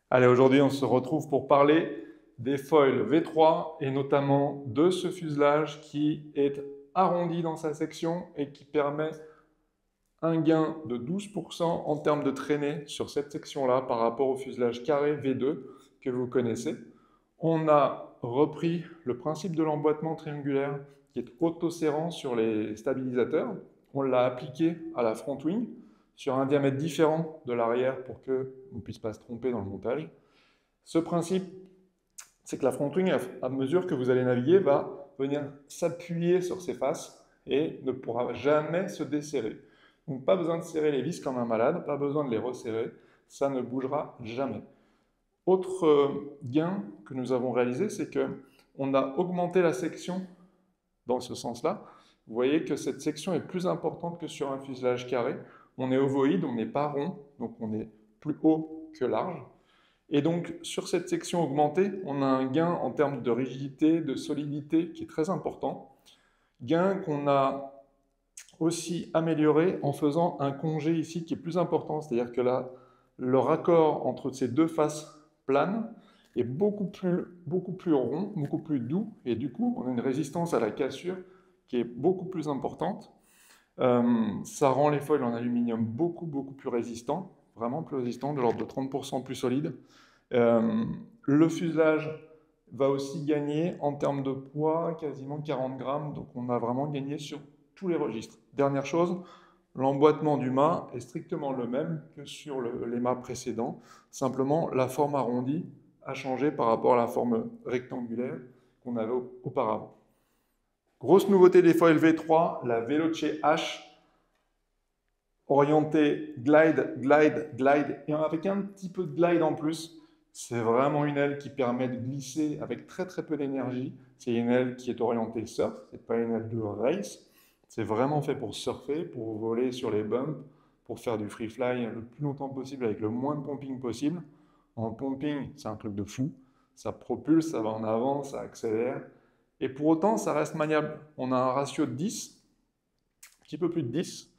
Allez, aujourd'hui, on se retrouve pour parler des foils V3 et notamment de ce fuselage qui est arrondi dans sa section et qui permet un gain de 12% en termes de traînée sur cette section-là par rapport au fuselage carré V2 que vous connaissez. On a repris le principe de l'emboîtement triangulaire qui est auto-serrant sur les stabilisateurs. On l'a appliqué à la front wing sur un diamètre différent de l'arrière pour qu'on ne puisse pas se tromper dans le montage. Ce principe, c'est que la front wing, à mesure que vous allez naviguer, va venir s'appuyer sur ses faces et ne pourra jamais se desserrer. Donc pas besoin de serrer les vis comme un malade, pas besoin de les resserrer, ça ne bougera jamais. Autre gain que nous avons réalisé, c'est qu'on a augmenté la section dans ce sens-là. Vous voyez que cette section est plus importante que sur un fuselage carré. On est ovoïde, on n'est pas rond, donc on est plus haut que large. Et donc, sur cette section augmentée, on a un gain en termes de rigidité, de solidité qui est très important. Gain qu'on a aussi amélioré en faisant un congé ici qui est plus important, c'est-à-dire que là, le raccord entre ces deux faces planes est beaucoup plus rond, beaucoup plus doux, et du coup, on a une résistance à la cassure qui est beaucoup plus importante. Ça rend les foils en aluminium beaucoup plus résistants, vraiment plus résistants, de l'ordre de 30% plus solides. Le fuselage va aussi gagner en termes de poids, quasiment 40 grammes, donc on a vraiment gagné sur tous les registres. Dernière chose, l'emboîtement du mât est strictement le même que sur les mâts précédents, simplement la forme arrondie a changé par rapport à la forme rectangulaire qu'on avait auparavant. Grosse nouveauté des foils V3, la Veloce H, orientée glide, et avec un petit peu de glide en plus. C'est vraiment une aile qui permet de glisser avec très peu d'énergie. C'est une aile qui est orientée surf, c'est pas une aile de race. C'est vraiment fait pour surfer, pour voler sur les bumps, pour faire du free fly le plus longtemps possible avec le moins de pumping possible. En pumping, c'est un truc de fou. Ça propulse, ça va en avant, ça accélère. Et pour autant, ça reste maniable. On a un ratio de 10, un petit peu plus de 10.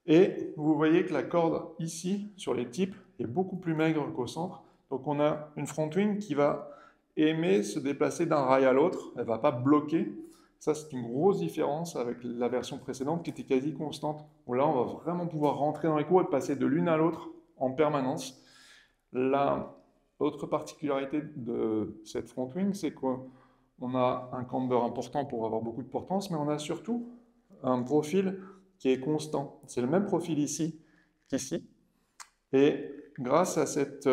Et vous voyez que la corde ici, sur les tips, est beaucoup plus maigre qu'au centre. Donc on a une front wing qui va aimer se déplacer d'un rail à l'autre. Elle ne va pas bloquer. Ça, c'est une grosse différence avec la version précédente qui était quasi constante. Où là, on va vraiment pouvoir rentrer dans les cours et passer de l'une à l'autre en permanence. L'autre particularité de cette front wing, c'est qu'on a un camber important pour avoir beaucoup de portance, mais on a surtout un profil qui est constant. C'est le même profil ici qu'ici. Et grâce à cette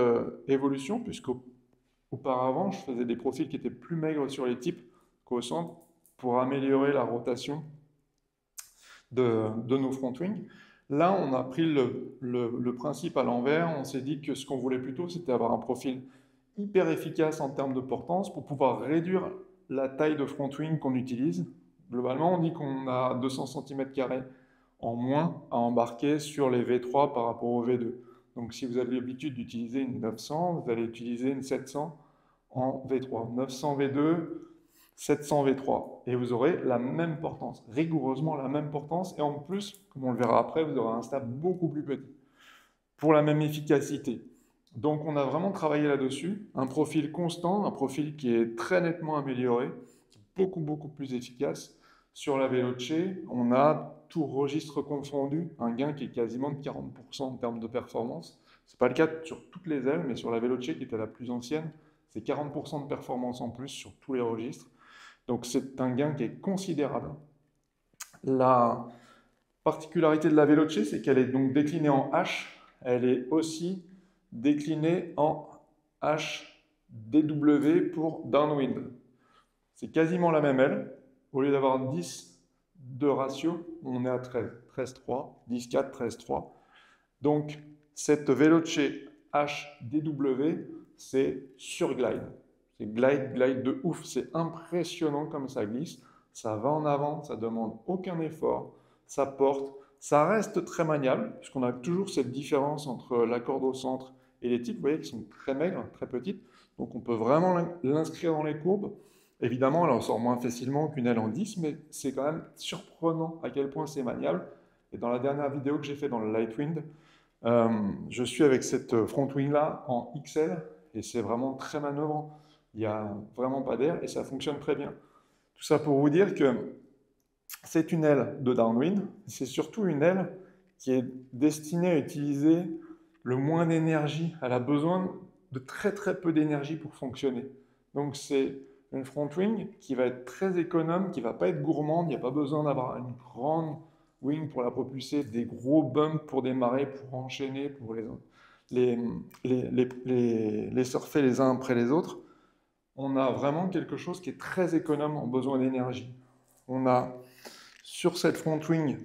évolution, puisqu'auparavant, je faisais des profils qui étaient plus maigres sur les types qu'au centre pour améliorer la rotation de nos front wings. Là, on a pris le principe à l'envers. On s'est dit que ce qu'on voulait plutôt, c'était avoir un profil hyper efficace en termes de portance pour pouvoir réduire la taille de front wing qu'on utilise. Globalement, on dit qu'on a 200 cm² en moins à embarquer sur les V3 par rapport au V2. Donc si vous avez l'habitude d'utiliser une 900, vous allez utiliser une 700 en V3. 900 V2, 700 V3. Et vous aurez la même portance, rigoureusement la même portance. Et en plus, comme on le verra après, vous aurez un stab beaucoup plus petit pour la même efficacité. Donc on a vraiment travaillé là-dessus. Un profil constant, un profil qui est très nettement amélioré, beaucoup plus efficace. Sur la Veloce, on a tout registre confondu, un gain qui est quasiment de 40% en termes de performance. Ce n'est pas le cas sur toutes les ailes, mais sur la Veloce qui était la plus ancienne, c'est 40% de performance en plus sur tous les registres. Donc c'est un gain qui est considérable. La particularité de la Veloce, c'est qu'elle est donc déclinée en H. Elle est aussi déclinée en HDW pour downwind. C'est quasiment la même aile. Au lieu d'avoir 10 de ratio, on est à 13. 13,3, 10,4, 13,3. Donc, cette Veloce HDW, c'est sur glide. C'est glide de ouf. C'est impressionnant comme ça glisse. Ça va en avant, ça demande aucun effort. Ça porte. Ça reste très maniable, puisqu'on a toujours cette différence entre la corde au centre et les types. Vous voyez qu'ils sont très maigres, très petites. Donc, on peut vraiment l'inscrire dans les courbes. Évidemment, elle en sort moins facilement qu'une aile en 10, mais c'est quand même surprenant à quel point c'est maniable. Et dans la dernière vidéo que j'ai fait dans le Lightwind, je suis avec cette front wing là en XL et c'est vraiment très manœuvrant. Il n'y a vraiment pas d'air et ça fonctionne très bien. Tout ça pour vous dire que c'est une aile de downwind, c'est surtout une aile qui est destinée à utiliser le moins d'énergie. Elle a besoin de très très peu d'énergie pour fonctionner. Donc c'est une front wing qui va être très économe, qui ne va pas être gourmande, il n'y a pas besoin d'avoir une grande wing pour la propulser, des gros bumps pour démarrer, pour enchaîner, pour les surfer les uns après les autres. On a vraiment quelque chose qui est très économe en besoin d'énergie. On a sur cette front wing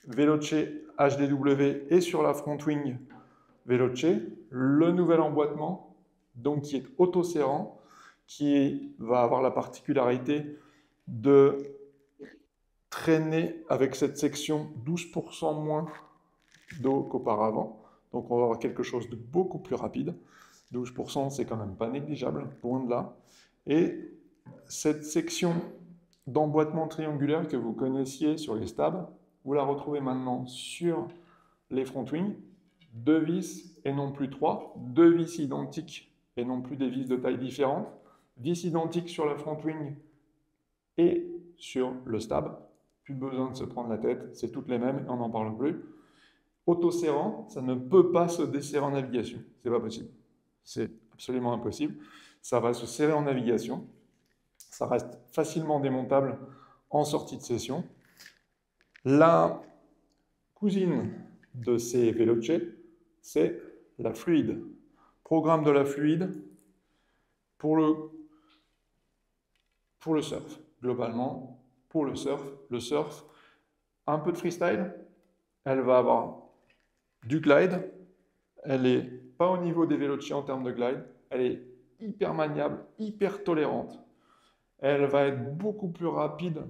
Veloce HDW et sur la front wing Veloce le nouvel emboîtement, donc qui est auto-serrant, qui va avoir la particularité de traîner avec cette section 12% moins d'eau qu'auparavant. Donc on va avoir quelque chose de beaucoup plus rapide. 12%, c'est quand même pas négligeable, loin de là. Et cette section d'emboîtement triangulaire que vous connaissiez sur les stabs, vous la retrouvez maintenant sur les front wings. 2 vis et non plus 3, 2 vis identiques et non plus des vis de taille différente. Vis identiques sur la front wing et sur le stab. Plus besoin de se prendre la tête, c'est toutes les mêmes et on n'en parle plus. Auto-serrant, ça ne peut pas se desserrer en navigation, c'est pas possible. C'est absolument impossible. Ça va se serrer en navigation. Ça reste facilement démontable en sortie de session. La cousine de ces Veloce, c'est la fluide. Programme de la fluide pour le surf. Globalement, pour le surf, un peu de freestyle. Elle va avoir du glide. Elle n'est pas au niveau des Veloce en termes de glide. Elle est hyper maniable, hyper tolérante. Elle va être beaucoup plus rapide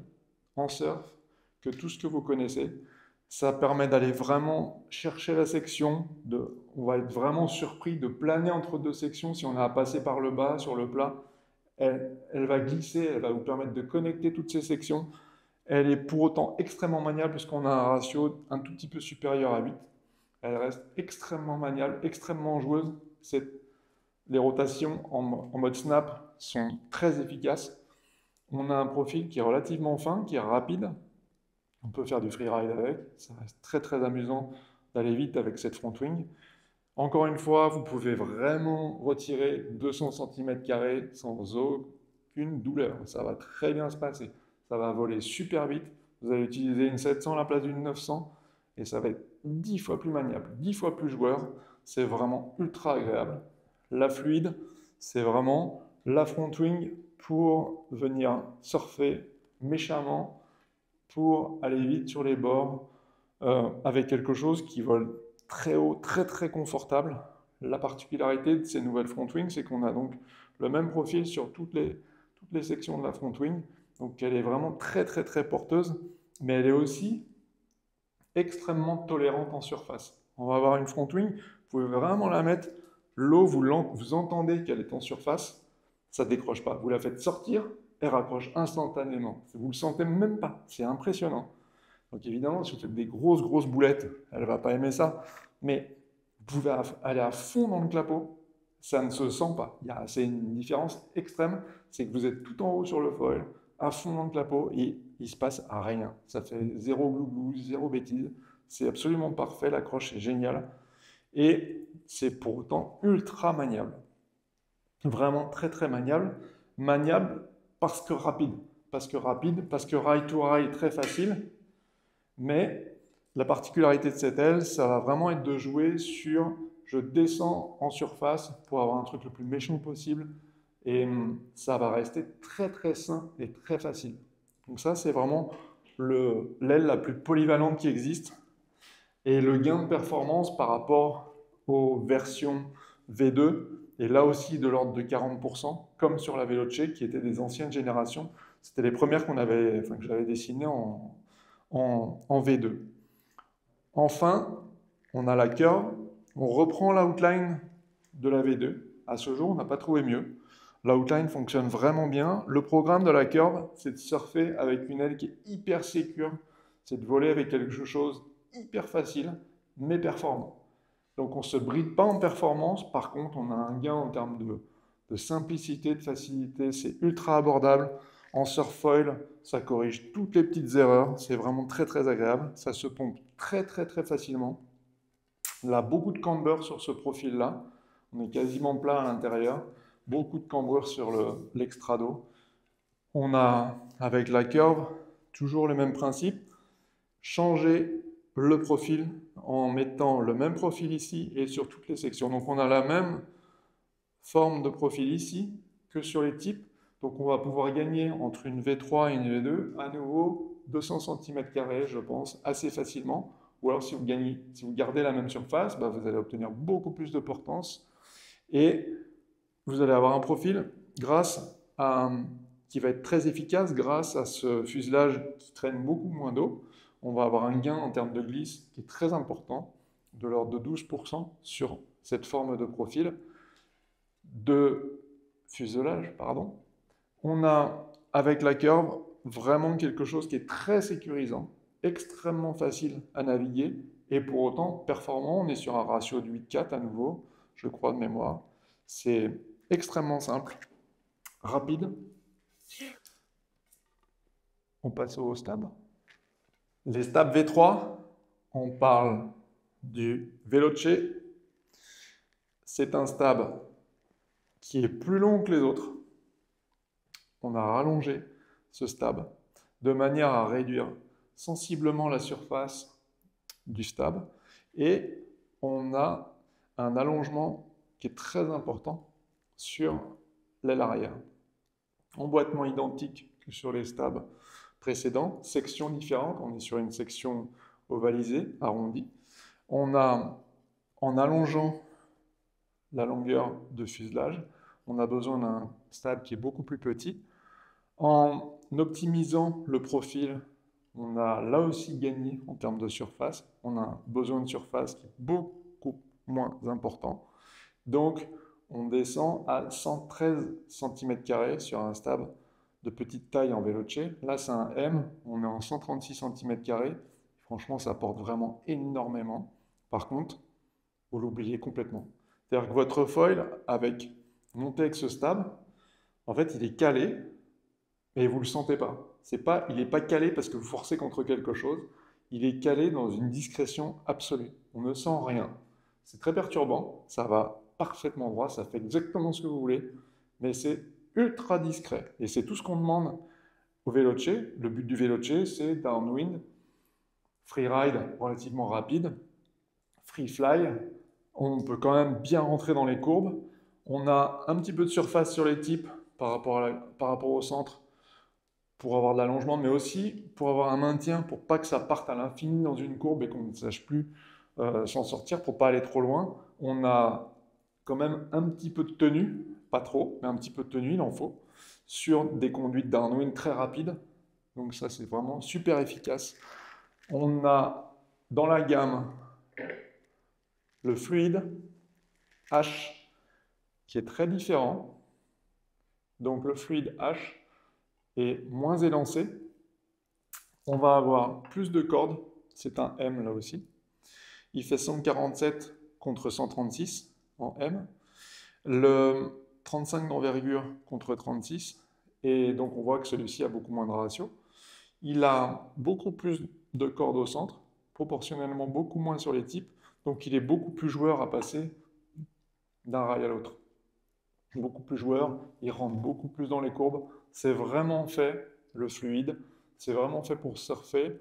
en surf que tout ce que vous connaissez. Ça permet d'aller vraiment chercher la section. On va être vraiment surpris de planer entre deux sections si on a à passer par le bas, sur le plat. Elle va glisser, elle va vous permettre de connecter toutes ces sections. Elle est pour autant extrêmement maniable puisqu'on a un ratio un tout petit peu supérieur à 8. Elle reste extrêmement maniable, extrêmement joueuse. Les rotations en mode snap sont très efficaces. On a un profil qui est relativement fin, qui est rapide. On peut faire du freeride avec. Ça reste très très amusant d'aller vite avec cette front wing. Encore une fois, vous pouvez vraiment retirer 200 cm² sans aucune douleur. Ça va très bien se passer. Ça va voler super vite. Vous allez utiliser une 700 à la place d'une 900 et ça va être 10 fois plus maniable, 10 fois plus joueur. C'est vraiment ultra agréable. La fluide, c'est vraiment la front wing pour venir surfer méchamment, pour aller vite sur les bords, avec quelque chose qui vole très haut, très très confortable. La particularité de ces nouvelles front wings, c'est qu'on a donc le même profil sur toutes les sections de la front wing. Donc elle est vraiment très très très porteuse, mais elle est aussi extrêmement tolérante en surface. On va avoir une front wing, vous pouvez vraiment la mettre, l'eau, vous entendez qu'elle est en surface, ça ne décroche pas. Vous la faites sortir, elle raccroche instantanément. Vous ne le sentez même pas, c'est impressionnant. Donc évidemment, si vous faites des grosses boulettes, elle ne va pas aimer ça, mais vous pouvez aller à fond dans le clapot, ça ne se sent pas. C'est une différence extrême, c'est que vous êtes tout en haut sur le foil, à fond dans le clapot, et il ne se passe rien. Ça fait zéro glouglou, zéro bêtise, c'est absolument parfait, l'accroche est géniale, et c'est pour autant ultra maniable. Vraiment très très maniable. Maniable parce que rapide. Parce que rail to rail très facile. Mais la particularité de cette aile, ça va vraiment être de jouer sur je descends en surface pour avoir un truc le plus méchant possible. Et ça va rester très très sain et très facile. Donc ça, c'est vraiment l'aile la plus polyvalente qui existe. Et le gain de performance par rapport aux versions V2 est là aussi de l'ordre de 40%, comme sur la Veloce, qui était des anciennes générations. C'était les premières que j'avais dessinées en V2. Enfin, on a la curve. On reprend l'outline de la V2. À ce jour, on n'a pas trouvé mieux. L'outline fonctionne vraiment bien. Le programme de la curve, c'est de surfer avec une aile qui est hyper sécure. C'est de voler avec quelque chose hyper facile, mais performant. Donc on ne se bride pas en performance, par contre on a un gain en termes de simplicité, de facilité, c'est ultra abordable. En surfoil, ça corrige toutes les petites erreurs, c'est vraiment très très agréable, ça se pompe très très très facilement. Là, beaucoup de camber sur ce profil-là, on est quasiment plat à l'intérieur, beaucoup de cambrure sur l'extrado. On a, avec la curve, toujours le même principe, changer le profil en mettant le même profil ici et sur toutes les sections. Donc on a la même forme de profil ici que sur les types. Donc on va pouvoir gagner entre une V3 et une V2 à nouveau 200 cm², je pense, assez facilement. Ou alors si vous gardez la même surface, bah, vous allez obtenir beaucoup plus de portance et vous allez avoir un profil qui va être très efficace grâce à ce fuselage qui traîne beaucoup moins d'eau. On va avoir un gain en termes de glisse qui est très important, de l'ordre de 12% sur cette forme de profil de fuselage, pardon. On a, avec la curve, vraiment quelque chose qui est très sécurisant, extrêmement facile à naviguer, et pour autant performant. On est sur un ratio de 8-4 à nouveau, je crois de mémoire. C'est extrêmement simple, rapide. On passe au stab. Les stabs V3, on parle du Veloce. C'est un stab qui est plus long que les autres. On a rallongé ce stab de manière à réduire sensiblement la surface du stab et on a un allongement qui est très important sur l'aile arrière. Emboîtement identique que sur les stabs précédents, section différente, on est sur une section ovalisée, arrondie. On a, en allongeant la longueur de fuselage, on a besoin d'un stab qui est beaucoup plus petit. En optimisant le profil, on a là aussi gagné en termes de surface. On a besoin de surface qui est beaucoup moins important. Donc, on descend à 113 cm² sur un stab de petite taille en Veloce. Là, c'est un M, on est en 136 cm². Franchement, ça apporte vraiment énormément. Par contre, vous l'oubliez complètement. C'est-à-dire que votre foil, avec monté avec ce stab, en fait, il est calé, mais vous ne le sentez pas. Il n'est pas calé parce que vous forcez contre quelque chose. Il est calé dans une discrétion absolue. On ne sent rien. C'est très perturbant. Ça va parfaitement droit. Ça fait exactement ce que vous voulez. Mais c'est ultra discret. Et c'est tout ce qu'on demande au Veloce. Le but du Veloce, c'est downwind, freeride relativement rapide, free fly. On peut quand même bien rentrer dans les courbes. On a un petit peu de surface sur les types par rapport au centre pour avoir de l'allongement, mais aussi pour avoir un maintien, pour pas que ça parte à l'infini dans une courbe et qu'on ne sache plus s'en sortir, pour pas aller trop loin. On a quand même un petit peu de tenue, pas trop, mais un petit peu de tenue, il en faut, sur des conduites downwind très rapides. Donc ça, c'est vraiment super efficace. On a dans la gamme le fluide H qui est très différent. Donc le fluide H est moins élancé. On va avoir plus de cordes, c'est un M là aussi. Il fait 147 contre 136 en M. Le 35 d'envergure contre 36. Et donc on voit que celui-ci a beaucoup moins de ratio. Il a beaucoup plus de cordes au centre, proportionnellement beaucoup moins sur les types. Donc il est beaucoup plus joueur à passer d'un rail à l'autre. Beaucoup plus joueur, il rentre beaucoup plus dans les courbes. C'est vraiment fait, le fluide, c'est vraiment fait pour surfer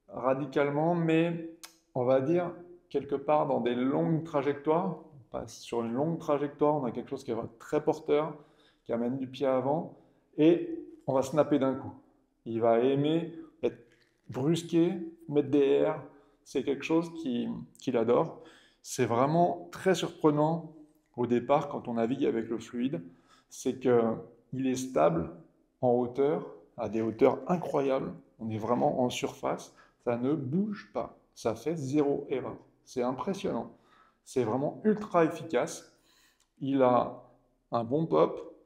radicalement, mais on va dire quelque part dans des longues trajectoires. On passe sur une longue trajectoire, on a quelque chose qui est très porteur, qui amène du pied avant, et on va snapper d'un coup. Il va aimer être brusqué, mettre des airs, c'est quelque chose qu'il adore. C'est vraiment très surprenant au départ quand on navigue avec le fluide, c'est qu'il est stable en hauteur, à des hauteurs incroyables. On est vraiment en surface, ça ne bouge pas, ça fait zéro erreur. C'est impressionnant. C'est vraiment ultra efficace. Il a un bon pop,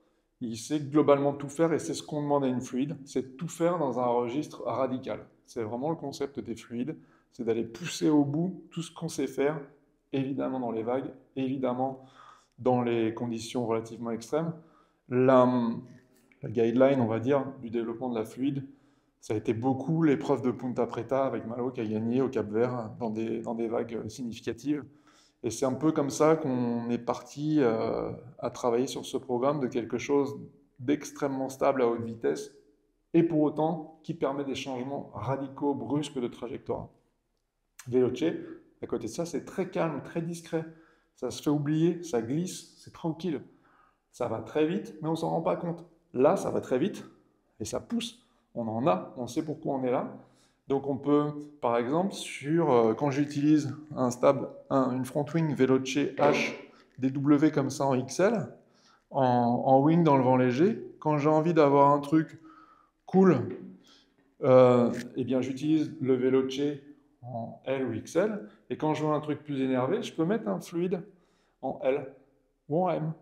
il sait globalement tout faire et c'est ce qu'on demande à une fluide, c'est tout faire dans un registre radical. C'est vraiment le concept des fluides, c'est d'aller pousser au bout tout ce qu'on sait faire évidemment dans les vagues, évidemment dans les conditions relativement extrêmes. La guideline, on va dire, du développement de la fluide, ça a été beaucoup l'épreuve de Punta Preta avec Malo qui a gagné au Cap-Vert dans des vagues significatives. Et c'est un peu comme ça qu'on est parti à travailler sur ce programme de quelque chose d'extrêmement stable à haute vitesse et pour autant qui permet des changements radicaux, brusques de trajectoire. Veloce, à côté de ça, c'est très calme, très discret. Ça se fait oublier, ça glisse, c'est tranquille. Ça va très vite, mais on ne s'en rend pas compte. Là, ça va très vite et ça pousse. On en a, on sait pourquoi on est là. Donc on peut, par exemple, quand j'utilise un stab, une front wing Veloce H DW comme ça en XL, en wing dans le vent léger, quand j'ai envie d'avoir un truc cool, eh bien j'utilise le Veloce en L ou XL, et quand je veux un truc plus énervé, je peux mettre un fluide en L ou en M.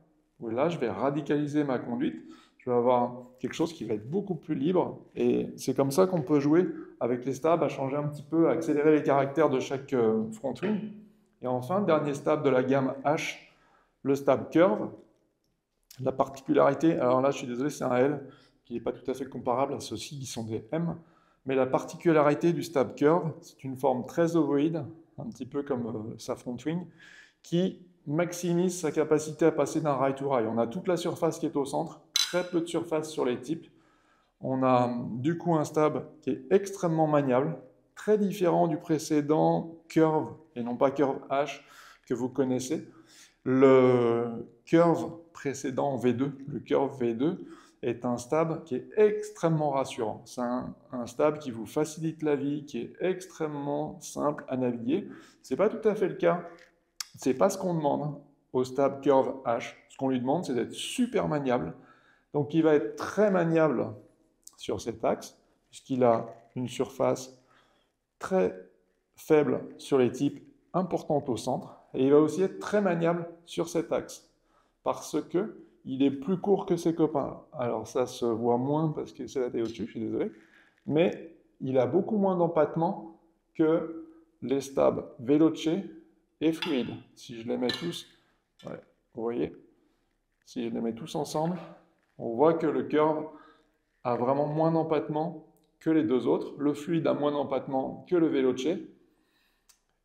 Où là, je vais radicaliser ma conduite, je vais avoir quelque chose qui va être beaucoup plus libre, et c'est comme ça qu'on peut jouer avec les stabs, à changer un petit peu, à accélérer les caractères de chaque front wing. Et enfin, dernier stab de la gamme H, le stab curve. La particularité, alors là je suis désolé, c'est un L qui n'est pas tout à fait comparable à ceux-ci qui sont des M, mais la particularité du stab curve, c'est une forme très ovoïde, un petit peu comme sa front wing, qui maximise sa capacité à passer d'un rail to rail. On a toute la surface qui est au centre, très peu de surface sur les tips. On a du coup un stab qui est extrêmement maniable, très différent du précédent curve, et non pas curve H, que vous connaissez. Le curve précédent V2, le curve V2, est un stab qui est extrêmement rassurant. C'est un stab qui vous facilite la vie, qui est extrêmement simple à naviguer. Ce n'est pas tout à fait le cas. Ce n'est pas ce qu'on demande au stab curve H. Ce qu'on lui demande, c'est d'être super maniable. Donc il va être très maniable sur cet axe, puisqu'il a une surface très faible sur les types, importante au centre, et il va aussi être très maniable sur cet axe, parce que il est plus court que ses copains. Alors ça se voit moins parce que c'est la télé au-dessus, je suis désolé, mais il a beaucoup moins d'empattement que les stabs Veloce et Fluide. Si je les mets tous, ouais, vous voyez, si je les mets tous ensemble, on voit que le curve a vraiment moins d'empattement que les deux autres. Le Fluide a moins d'empattement que le Veloce.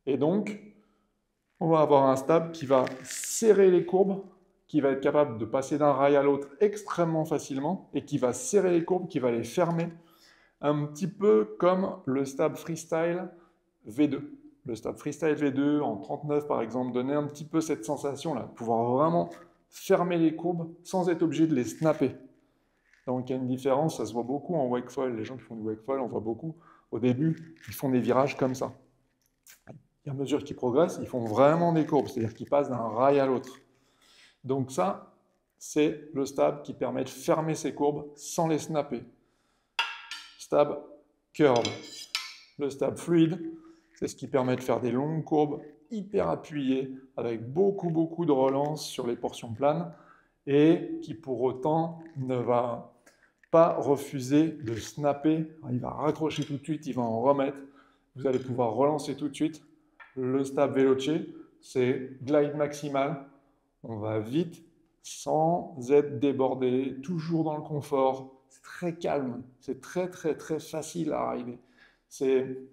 Et donc, on va avoir un stab qui va serrer les courbes, qui va être capable de passer d'un rail à l'autre extrêmement facilement, et qui va serrer les courbes, qui va les fermer, un petit peu comme le stab freestyle V2. Le stab freestyle V2 en 39 par exemple donnait un petit peu cette sensation-là, pouvoir vraiment fermer les courbes sans être obligé de les snapper. Donc il y a une différence, ça se voit beaucoup en wakefoil, les gens qui font du wakefoil, on voit beaucoup, au début, ils font des virages comme ça. Et à mesure qu'ils progressent, ils font vraiment des courbes, c'est-à-dire qu'ils passent d'un rail à l'autre. Donc ça, c'est le stab qui permet de fermer ces courbes sans les snapper. Stab curve. Le stab fluide, c'est ce qui permet de faire des longues courbes hyper appuyées, avec beaucoup de relance sur les portions planes, et qui pour autant ne va pas refuser de snapper. Il va raccrocher tout de suite, il va en remettre. Vous allez pouvoir relancer tout de suite. Le stab Veloce, c'est glide maximal. On va vite, sans être débordé, toujours dans le confort. C'est très calme, c'est très facile à arriver.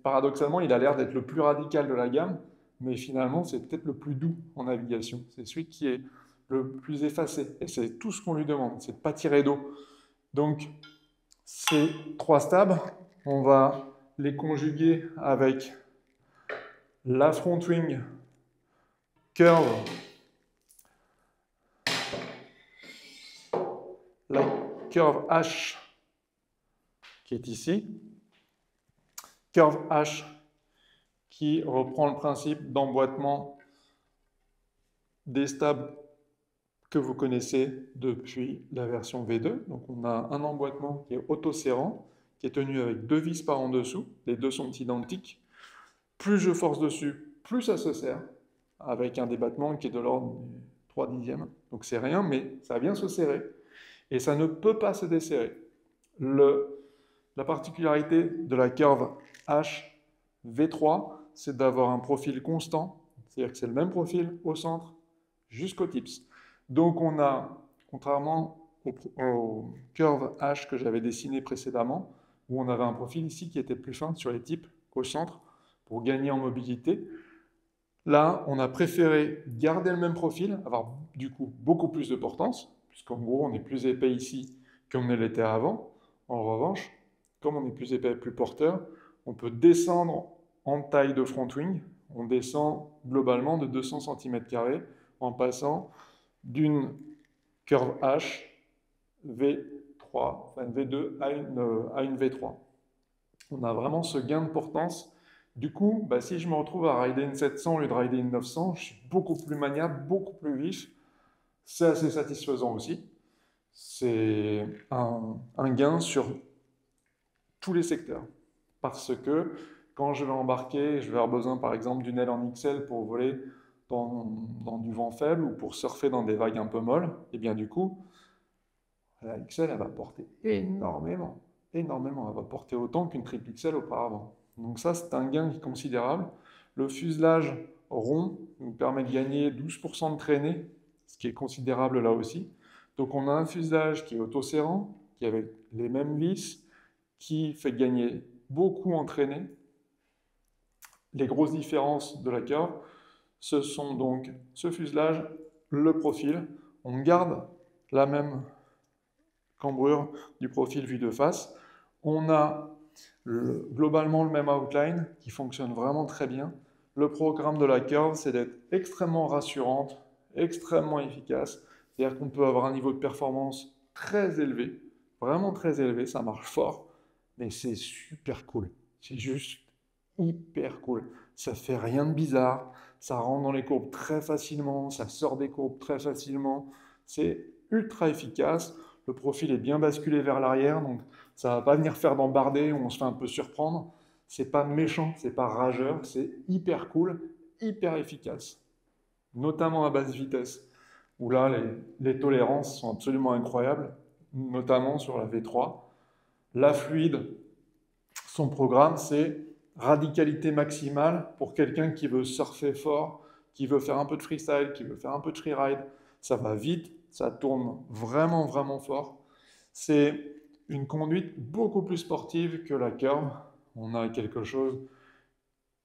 Paradoxalement, il a l'air d'être le plus radical de la gamme, mais finalement, c'est peut-être le plus doux en navigation. C'est celui qui est le plus effacé. Et c'est tout ce qu'on lui demande, c'est de ne pas tirer d'eau. Donc, ces trois stabs, on va les conjuguer avec la front wing curve, la curve H qui est ici, curve H qui reprend le principe d'emboîtement des stabs que vous connaissez depuis la version V2. Donc on a un emboîtement qui est auto-serrant, qui est tenu avec deux vis par en dessous, les deux sont identiques. Plus je force dessus, plus ça se serre, avec un débattement qui est de l'ordre du 3/10. Donc c'est rien, mais ça vient se serrer. Et ça ne peut pas se desserrer. La particularité de la curve H V3, c'est d'avoir un profil constant, C'est-à-dire que c'est le même profil au centre jusqu'au tips. Donc on a, contrairement au curve H que j'avais dessiné précédemment, où on avait un profil ici qui était plus fin sur les tips qu'au centre pour gagner en mobilité, là on a préféré garder le même profil, avoir du coup beaucoup plus de portance, puisqu'en gros on est plus épais ici qu'on ne l'était avant. En revanche, comme on est plus épais et plus porteur, on peut descendre en taille de front wing. On descend globalement de 200 cm² en passant d'une curve H V3, enfin V2 à une V3. On a vraiment ce gain de portance. Du coup, bah, si je me retrouve à rider une 700 au lieu de rider une 900, je suis beaucoup plus maniable, beaucoup plus vif. C'est assez satisfaisant aussi. C'est un gain sur tous les secteurs. Parce que quand je vais embarquer, je vais avoir besoin par exemple d'une aile en XL pour voler dans du vent faible ou pour surfer dans des vagues un peu molles, et bien du coup, la XL, elle va porter énormément, énormément. Elle va porter autant qu'une triple XL auparavant. Donc ça, c'est un gain qui est considérable. Le fuselage rond nous permet de gagner 12% de traînée, ce qui est considérable là aussi. Donc on a un fuselage qui est autoserrant, qui avait les mêmes vis, qui fait gagner beaucoup en traînée. Les grosses différences de la curve, ce sont donc ce fuselage, le profil. On garde la même cambrure du profil vue de face. On a globalement le même outline qui fonctionne vraiment très bien. Le programme de la curve, c'est d'être extrêmement rassurante, extrêmement efficace. C'est-à-dire qu'on peut avoir un niveau de performance très élevé, vraiment très élevé, ça marche fort, mais c'est super cool. C'est juste hyper cool. Ça fait rien de bizarre, ça rentre dans les courbes très facilement, ça sort des courbes très facilement. C'est ultra efficace. Le profil est bien basculé vers l'arrière, donc ça ne va pas venir faire d'embarder où on se fait un peu surprendre. C'est pas méchant, c'est pas rageur, c'est hyper cool, hyper efficace. Notamment à basse vitesse, où là les tolérances sont absolument incroyables, notamment sur la V3. La fluide, son programme, c'est radicalité maximale pour quelqu'un qui veut surfer fort, qui veut faire un peu de freestyle, qui veut faire un peu de freeride. Ça va vite, ça tourne vraiment, vraiment fort. C'est une conduite beaucoup plus sportive que la curve. On a quelque chose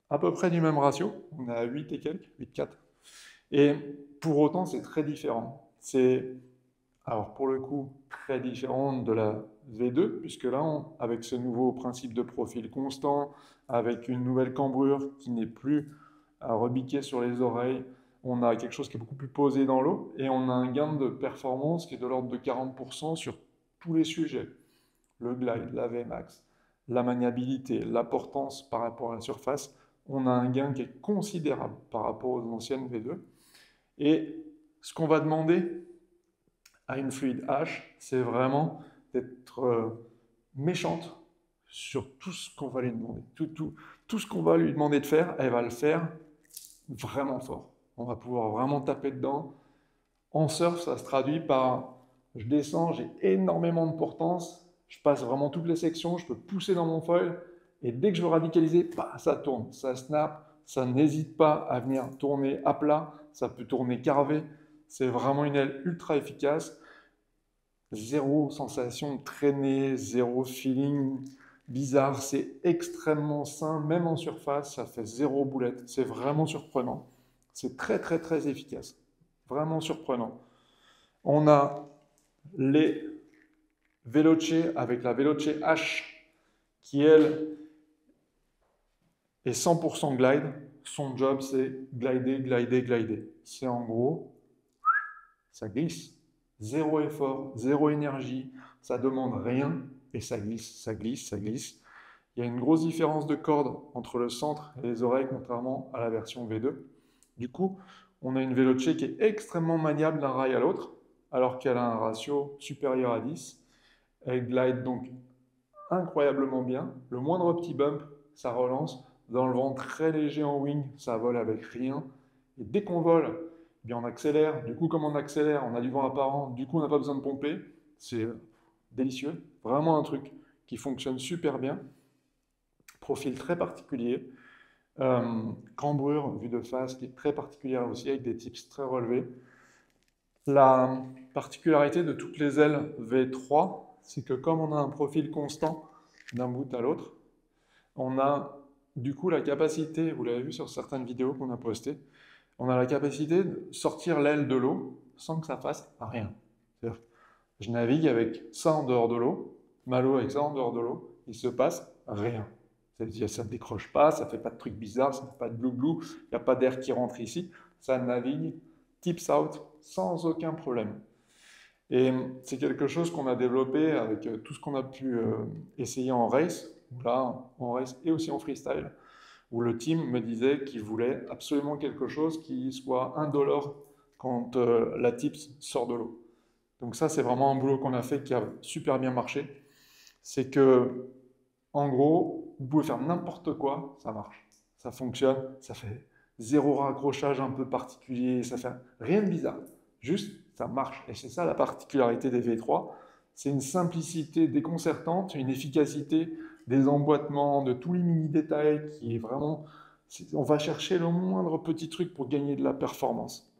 à peu près du même ratio. On est à 8 et quelques, 8,4. Et pour autant, c'est très différent. C'est, alors pour le coup, très différent de la V2, puisque là, avec ce nouveau principe de profil constant, avec une nouvelle cambrure qui n'est plus à rebiquer sur les oreilles, on a quelque chose qui est beaucoup plus posé dans l'eau, et on a un gain de performance qui est de l'ordre de 40% sur tous les sujets. Le glide, la Vmax, la maniabilité, la portance par rapport à la surface, on a un gain qui est considérable par rapport aux anciennes V2. Et ce qu'on va demander à une fluide H, c'est vraiment d'être méchante sur tout ce qu'on va lui demander. Tout ce qu'on va lui demander de faire, elle va le faire vraiment fort. On va pouvoir vraiment taper dedans. En surf, ça se traduit par je descends, j'ai énormément de portance, je passe vraiment toutes les sections, je peux pousser dans mon foil, et dès que je veux radicaliser, bah, ça tourne, ça snap, ça n'hésite pas à venir tourner à plat, ça peut tourner carvé. C'est vraiment une aile ultra efficace. Zéro sensation de traîner, zéro feeling bizarre, c'est extrêmement sain, même en surface, ça fait zéro boulette, c'est vraiment surprenant. C'est très très très efficace, vraiment surprenant. On a les Veloce avec la Veloce H qui, elle, est 100% glide. Son job, c'est glider, glider, glider. C'est en gros, ça glisse. Zéro effort, zéro énergie, ça demande rien et ça glisse, ça glisse, ça glisse. Il y a une grosse différence de corde entre le centre et les oreilles, contrairement à la version V2. Du coup, on a une Veloce qui est extrêmement maniable d'un rail à l'autre, alors qu'elle a un ratio supérieur à 10. Elle glide donc incroyablement bien. Le moindre petit bump, ça relance. Dans le vent très léger en wing, ça vole avec rien. Et dès qu'on vole, eh bien on accélère. Du coup, comme on accélère, on a du vent apparent. Du coup, on n'a pas besoin de pomper. C'est délicieux. Vraiment un truc qui fonctionne super bien. Profil très particulier. cambrure vue de face qui est très particulière aussi, avec des tips très relevés. La particularité de toutes les ailes V3, c'est que comme on a un profil constant d'un bout à l'autre, on a du coup la capacité, vous l'avez vu sur certaines vidéos qu'on a postées, on a la capacité de sortir l'aile de l'eau sans que ça fasse rien. C'est-à-dire, je navigue avec ça en dehors de l'eau, Malo avec ça en dehors de l'eau, il se passe rien. C'est-à-dire, ça ne décroche pas, ça ne fait pas de trucs bizarres, ça ne fait pas de blou-blou, il n'y a pas d'air qui rentre ici, ça navigue tips out sans aucun problème. Et c'est quelque chose qu'on a développé avec tout ce qu'on a pu essayer en race, là, en race et aussi en freestyle, où le team me disait qu'il voulait absolument quelque chose qui soit indolore quand la tips sort de l'eau. Donc ça, c'est vraiment un boulot qu'on a fait qui a super bien marché. C'est que, en gros, vous pouvez faire n'importe quoi, ça marche. Ça fonctionne, ça fait zéro raccrochage un peu particulier, ça fait rien de bizarre. Juste, ça marche. Et c'est ça la particularité des V3. C'est une simplicité déconcertante, une efficacité des emboîtements, de tous les mini-détails qui est vraiment... On va chercher le moindre petit truc pour gagner de la performance.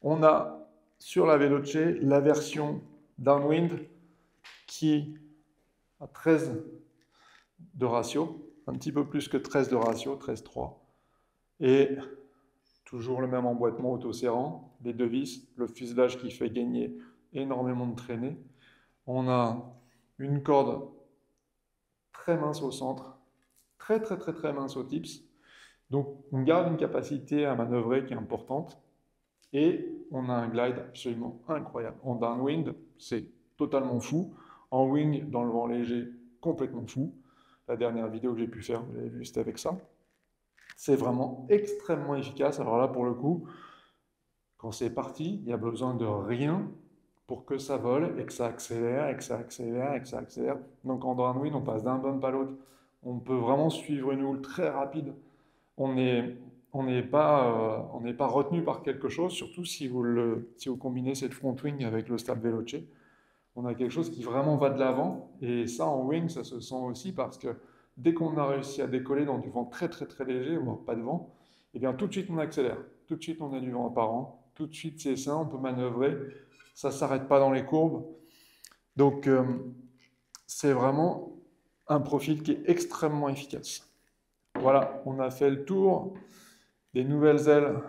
On a sur la Veloce la version downwind qui a 13 de ratio, un petit peu plus que 13 de ratio, 13,3. Et toujours le même emboîtement auto-serrant, les deux vis, le fuselage qui fait gagner énormément de traînée. On a une corde très mince au centre, très mince au tips. Donc on garde une capacité à manœuvrer qui est importante. Et on a un glide absolument incroyable. En downwind, c'est totalement fou. En wing, dans le vent léger, complètement fou. La dernière vidéo que j'ai pu faire, vous l'avez vu, c'était avec ça. C'est vraiment extrêmement efficace. Alors là, pour le coup, quand c'est parti, il n'y a besoin de rien pour que ça vole et que ça accélère, et que ça accélère, et que ça accélère. Donc en downwind, on passe d'un bump à l'autre. On peut vraiment suivre une houle très rapide. On n'est pas retenu par quelque chose, surtout si vous combinez cette front wing avec le stab veloce. On a quelque chose qui vraiment va de l'avant, et ça en wing, ça se sent aussi parce que dès qu'on a réussi à décoller dans du vent très léger, voire pas de vent, et bien tout de suite on accélère, tout de suite on a du vent apparent, tout de suite c'est ça, on peut manœuvrer, ça ne s'arrête pas dans les courbes. Donc c'est vraiment un profil qui est extrêmement efficace. Voilà, on a fait le tour des nouvelles ailes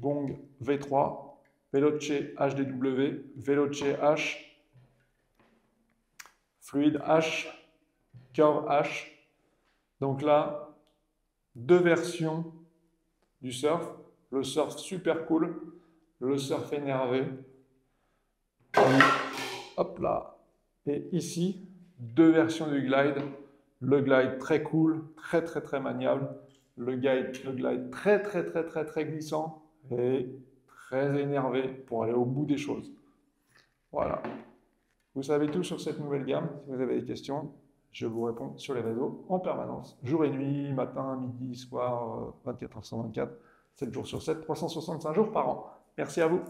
Gong V3, Veloce HDW, Veloce H, Fluid H, Curve H. Donc là, deux versions du surf. Le surf super cool, le surf énervé. Et, hop là. Et ici, deux versions du glide. Le glide très cool, très maniable. Le glide très glissant et très énervé pour aller au bout des choses. Voilà. Vous savez tout sur cette nouvelle gamme. Si vous avez des questions, je vous réponds sur les réseaux en permanence. Jour et nuit, matin, midi, soir, 24h sur 24, 7 jours sur 7, 365 jours par an. Merci à vous.